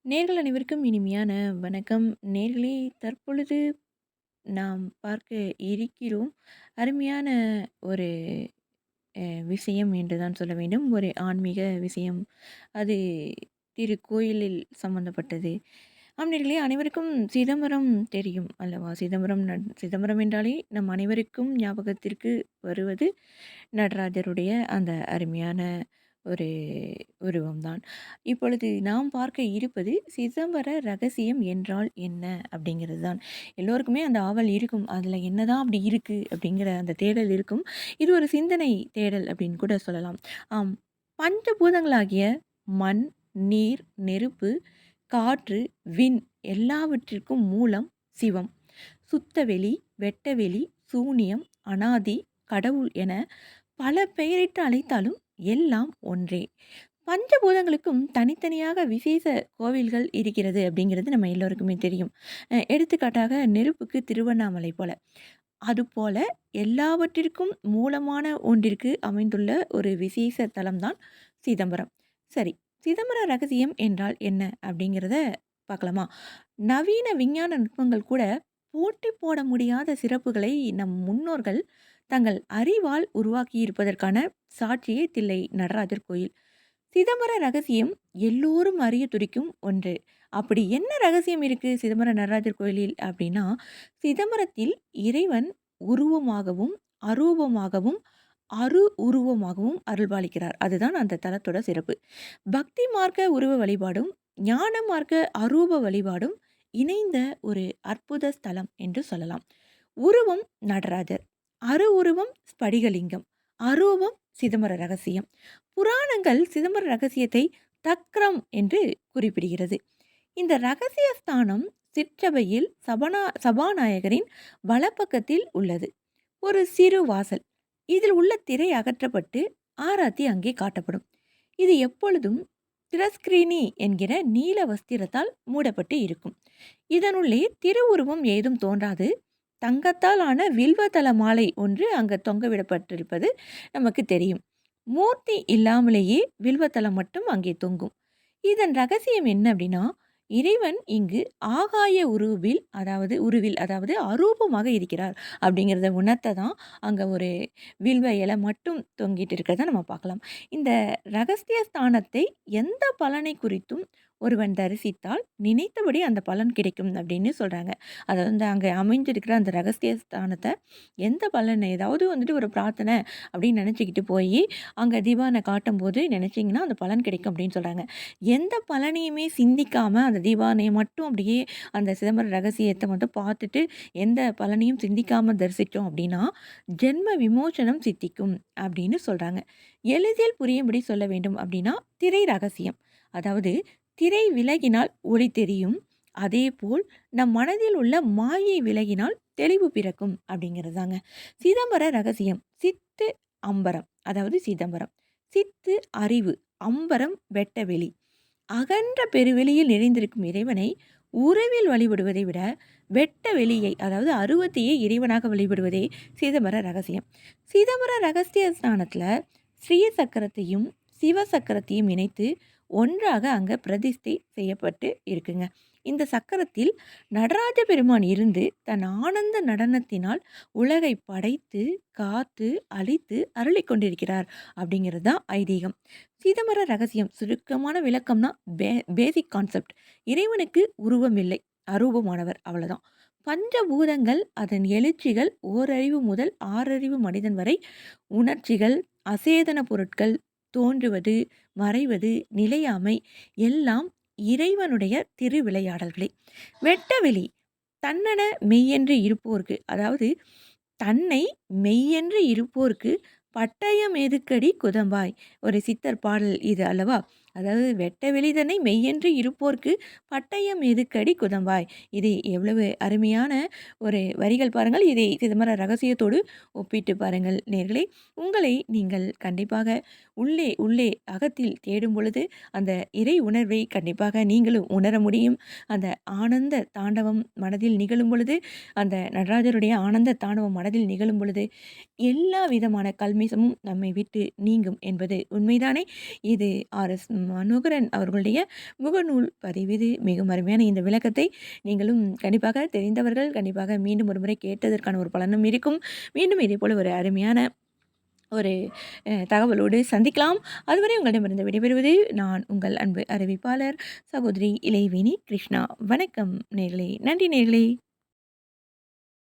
நேர்கள் அனைவருக்கும் இனிமையான வணக்கம். நேர்களே, தற்பொழுது நாம் பார்க்க இருக்கிறோம். அருமையான ஒரு விஷயம் என்று தான் சொல்ல வேண்டும். ஒரு ஆன்மீக விஷயம். அது திருக்கோயிலில் சம்மந்தப்பட்டது. ஆம் நேர்களே, அனைவருக்கும் சிதம்பரம் தெரியும் அல்லவா? சிதம்பரம் என்றாலே நம் அனைவருக்கும் ஞாபகத்திற்கு வருவது நடராஜருடைய அந்த அருமையான ஒரு உருவம்தான். இப்பொழுது நாம் பார்க்க இருப்பது சிதம்பர ரகசியம் என்றால் என்ன? அப்படிங்கிறது தான். எல்லோருக்குமே அந்த ஆவல் இருக்கும். அதில என்னதான் அப்படி இருக்கு? அப்படிங்கிற அந்த தேடல் இருக்கும். இது ஒரு சிந்தனை தேடல் அப்படின்னு கூட சொல்லலாம். ஆம். பஞ்சபூதங்களாகிய மண், நீர், நெருப்பு, காற்று, விண் எல்லாவற்றிற்கும் மூலம் சிவம். சுத்தவெளி, வெட்டவெளி, சூனியம், அனாதி, கடவுள் என பல பெயரிட்டு அழைத்தாலும் எல்லாம் ஒன்றே. பஞ்சபூதங்களுக்கும் தனித்தனியாக விசேஷ கோவில்கள் இருக்கிறது அப்படிங்கிறது நம்ம எல்லோருக்குமே தெரியும். எடுத்துக்காட்டாக நெருப்புக்கு திருவண்ணாமலை போல. அதுபோல எல்லாவற்றிற்கும் மூலமான ஒன்றிற்கு அமைந்துள்ள ஒரு விசேஷ தலம்தான் சிதம்பரம். சரி, சிதம்பர ரகசியம் என்றால் என்ன அப்படிங்கிறத பார்க்கலாமா? நவீன விஞ்ஞான நுட்பங்கள் கூட போட்டி போட முடியாத சிறப்புகளை நம் முன்னோர்கள் தங்கள் அறிவால் உருவாக்கியிருப்பதற்கான சாட்சியே தில்லை நடராஜர் கோயில். சிதம்பர ரகசியம் எல்லோரும் அறிய துடிக்கும் ஒன்று. அப்படி என்ன ரகசியம் இருக்கு சிதம்பர நடராஜர் கோயிலில் அப்படின்னா, சிதம்பரத்தில் இறைவன் உருவமாகவும், அரூபமாகவும், உருவமாகவும் அருள்பாலிக்கிறார். அதுதான் அந்த தலத்தோட சிறப்பு. பக்தி மார்க்க உருவ வழிபாடும், ஞான மார்க்க அரூப வழிபாடும் இணைந்த ஒரு அற்புத ஸ்தலம் என்று சொல்லலாம். உருவம் நடராஜர், உருவம் ஸ்படிகலிங்கம், அரூபம் சிதம்பர ரகசியம். புராணங்கள் சிதம்பர ரகசியத்தை தக்ரம் என்று குறிப்பிடுகிறது. இந்த ரகசிய ஸ்தானம் சிற்றபையில் சபாநாயகரின் வலப்பக்கத்தில் உள்ளது. ஒரு சிறு வாசல். இதில் உள்ள திரை அகற்றப்பட்டு ஆராத்தி அங்கே காட்டப்படும். இது எப்பொழுதும் திரஸ்கிரீனி என்கிற நீல வஸ்திரத்தால் மூடப்பட்டு இருக்கும். இதனுள்ளே திருவுருவம் ஏதும் தோன்றாது. தங்கத்தால் ஆன வில்வதள மாலை ஒன்று அங்கு தொங்கவிடப்பட்டிருப்பது நமக்கு தெரியும். மூர்த்தி இல்லாமலேயே வில்வத்தலம் மட்டும் அங்கே தொங்கும். இதன் ரகசியம் என்ன அப்படின்னா, இறைவன் இங்கு ஆகாய உருவில் அதாவது அரூபமாக இருக்கிறார் அப்படிங்கிறத உணர்த்த தான் அங்கே ஒரு வில்வ இலை மட்டும் தொங்கிட்டு இருக்கிறத நம்ம பார்க்கலாம். இந்த ரகசிய ஸ்தானத்தை எந்த பலனை குறித்தும் ஒருவன் தரிசித்தால் நினைத்தபடி அந்த பலன் கிடைக்கும் அப்படின்னு சொல்கிறாங்க. அதாவது வந்து அங்கே அமைஞ்சிருக்கிற அந்த ரகசிய ஸ்தானத்தை எந்த பலன் ஏதாவது வந்துட்டு ஒரு பிரார்த்தனை அப்படின்னு நினச்சிக்கிட்டு போய் அங்கே தீபாவளை காட்டும்போது நினச்சிங்கன்னா அந்த பலன் கிடைக்கும் அப்படின்னு சொல்கிறாங்க. எந்த பலனையுமே சிந்திக்காமல் அந்த தீபாவளியை மட்டும் அப்படியே அந்த சிதம்பர ரகசியத்தை மட்டும் பார்த்துட்டு எந்த பலனையும் சிந்திக்காமல் தரிசித்தோம் அப்படின்னா ஜென்ம விமோசனம் சித்திக்கும் அப்படின்னு சொல்கிறாங்க. எளிதில் புரியும்படி சொல்ல வேண்டும் அப்படின்னா திரை ரகசியம். அதாவது திரை விலகினால் ஒளி தெரியும். அதேபோல் நம் மனதில் உள்ள மாயை விலகினால் தெளிவு பிறக்கும் அப்படிங்கிறதாங்க. சிதம்பர ரகசியம். சித்து அம்பரம், அதாவது சிதம்பரம். சித்து அறிவு, அம்பரம் வெட்டவெளி. அகன்ற பெருவெளியில் நிறைந்திருக்கும் இறைவனை உறவில் வழிபடுவதை விட வெட்ட வெளியை அதாவது அருவத்தையே இறைவனாக வழிபடுவதே சிதம்பர ரகசியம். சிதம்பர ரகசிய ஸ்தானத்தில் ஸ்ரீ சக்கரத்தையும் சிவ சக்கரத்தையும் இணைத்து ஒன்றாக அங்கே பிரதிஷ்டை செய்யப்பட்டு இருக்குங்க. இந்த சக்கரத்தில் நடராஜ பெருமான் இருந்து தன் ஆனந்த நடனத்தினால் உலகை படைத்து காத்து அழித்து அருளி கொண்டிருக்கிறார் அப்படிங்கிறது தான் ஐதீகம். சிதம்பர ரகசியம் சுருக்கமான விளக்கம்னா பேசிக் கான்செப்ட். இறைவனுக்கு உருவம் இல்லை, அரூபமானவர், அவ்வளவுதான். பஞ்சபூதங்கள் அதன் எழுச்சிகள் ஓரறிவு முதல் ஆறறிவு மனிதன் வரை உணர்ச்சிகள், அசேதன பொருட்கள் தோன்றுவது, மறைவது, நிலையாமை எல்லாம் இறைவனுடைய திருவிளையாடல்களே. வெட்டவெளி தன்னென மெய்யென்று இருப்போர்க்கு, அதாவது தன்னை மெய்யென்று இருப்போர்க்கு பட்டயம் எதுக்கடி குதம்பாய். ஒரு சித்தர் பாடல் இது அல்லவா? அதாவது வெட்ட வெளிதனை மெய்யென்று இருப்போர்க்கு பட்டயம் எதுக்கடி குதம்பாய். இது எவ்வளவு அருமையான ஒரு வரிகள் பாருங்கள். இதை சிதம்பர ரகசியத்தோடு ஒப்பிட்டு பாருங்கள் நேர்களே. உங்களை நீங்கள் கண்டிப்பாக உள்ளே உள்ளே அகத்தில் தேடும் பொழுது அந்த இறை உணர்வை கண்டிப்பாக நீங்களும் உணர முடியும். அந்த ஆனந்த தாண்டவம் மனதில் நிகழும் பொழுது, அந்த நடராஜருடைய ஆனந்த தாண்டவம் மனதில் நிகழும் பொழுது எல்லா விதமான கல்மிசமும் நம்மை விட்டு நீங்கும் என்பது உண்மைதானே? இது ஆர்எஸ் மனோகரன் அவர்களுடைய முகநூல் பதிவு இது. மிகவும் அருமையான இந்த விளக்கத்தை நீங்களும் கண்டிப்பாக தெரிந்தவர்கள் கண்டிப்பாக மீண்டும் ஒரு முறை கேட்டதற்கான ஒரு பலனும் இருக்கும். மீண்டும் இதேபோல ஒரு அருமையான ஒரு தகவலோடு சந்திக்கலாம். அதுவரை உங்களிடமிருந்து விடைபெறுவது நான் உங்கள் அன்பு அறிவிப்பாளர் சகோதரி இளைவேணி கிருஷ்ணா. வணக்கம் நேயர்களே. நன்றி நேயர்களே.